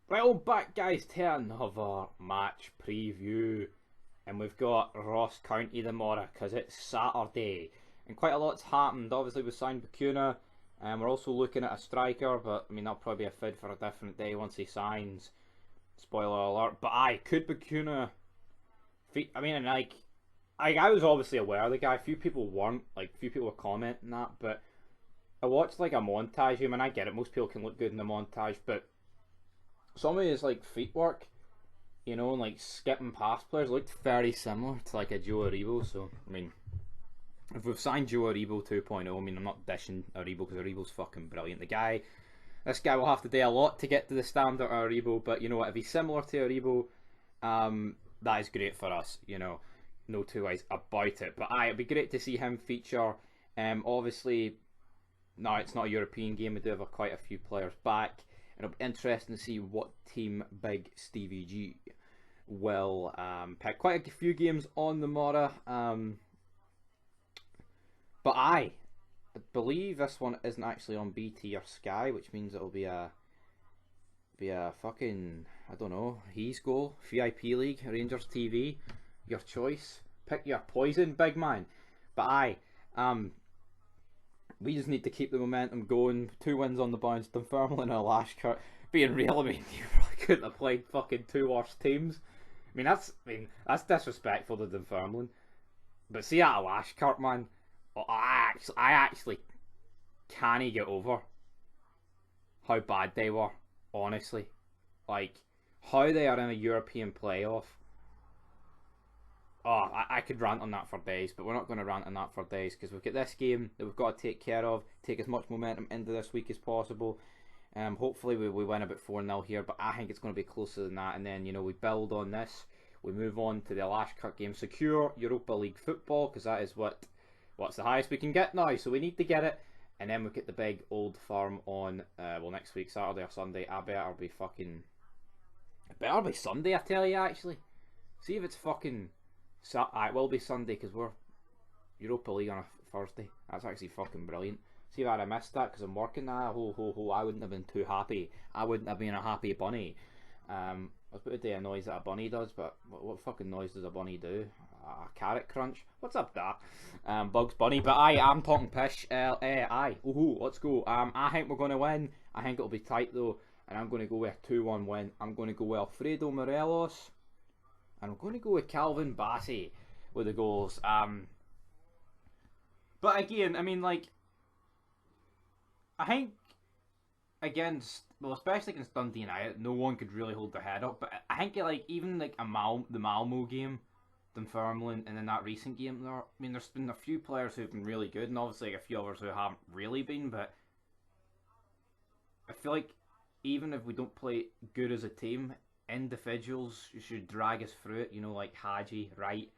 Right, on back, guys, to another match preview. And we've got Ross County tomorrow because it's Saturday. And quite a lot's happened. Obviously, we signed BACUNA. And we're also looking at a striker, but I mean, that'll probably be a fid for a different day once he signs. Spoiler alert. But could BACUNA. I mean, and I was obviously aware of the guy. Few people weren't. Like, few people were commenting that. But I watched like a montage. I mean, I get it. Most people can look good in the montage. But some of his like feet work, and like skipping past players looked very similar to like a Joe Aribo. So I mean, if we've signed Joe Aribo 2.0, I mean, I'm not dishing Aribo because Aribo's fucking brilliant. This guy will have to do a lot to get to the standard of Aribo, but you know what? If he's similar to Aribo, that is great for us. No two ways about it. But it'd be great to see him feature. Obviously, no, it's not a European game. We do have quite a few players back. And it'll be interesting to see what team Big Stevie G will pick. Quite a few games on the morrow. But I believe this one isn't actually on BT or Sky, which means it'll be a fucking, I don't know, He's Goal, VIP League, Rangers TV, your choice. Pick your poison, big man. But we just need to keep the momentum going. 2 wins on the bounce. Dunfermline and Alashkirk. Being real, I mean, you probably couldn't have played fucking 2 worse teams. I mean, that's disrespectful to Dunfermline. But see at Alashkirk, man, I actually can't get over how bad they were. Honestly, like how they are in a European playoff. Oh, I could rant on that for days, but we're not going to rant on that for days because we've got this game that we've got to take care of, take as much momentum into this week as possible. Hopefully we win about 4-0 here, but I think it's going to be closer than that. And then, we build on this. We move on to the Alashkirk game. Secure Europa League football because that is what's the highest we can get now. So we need to get it. And then we get the big Old Firm on, next week, Saturday or Sunday. It better be Sunday, I tell you, actually. See if it's fucking... it will be Sunday because we're Europa League on a Thursday. That's actually fucking brilliant. See if I'd have missed that because I'm working now. Ho ho ho! I wouldn't have been too happy. I wouldn't have been a happy bunny. I was about to do a noise that a bunny does, but what fucking noise does a bunny do? A carrot crunch? What's up, that? Bugs Bunny. But I'm talking pish. Ooh, let's go. I think we're gonna win. I think it'll be tight though, and I'm gonna go with a 2-1 win. I'm gonna go with Alfredo Morelos. And I'm going to go with Calvin Bassey with the goals. But again, I mean, like, I think especially against Dundee United, no one could really hold their head up. But I think, like, even like the Malmo game, Dunfermline, and then that recent game there, I mean, there's been a few players who've been really good, and obviously like, a few others who haven't really been. But I feel like even if we don't play good as a team, individuals should drag us through it, like Hadji, Wright,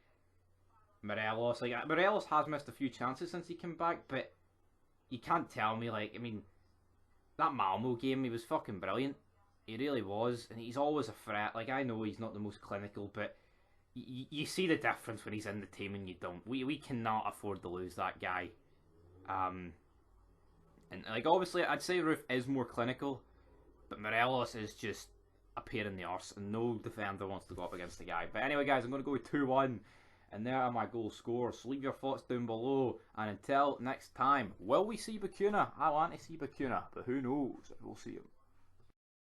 Morelos. Like, Morelos has missed a few chances since he came back, but you can't tell me, like, I mean, that Malmo game, he was fucking brilliant. He really was, and he's always a threat. Like, I know he's not the most clinical, but you see the difference when he's in the team and you don't. We cannot afford to lose that guy. And, like, obviously, I'd say Roof is more clinical, but Morelos is just a pain in the arse, and no defender wants to go up against the guy. But anyway, guys, I'm going to go with 2-1, and there are my goal scores. So leave your thoughts down below, and until next time, will we see BACUNA? I want to see BACUNA, but who knows? We'll see him.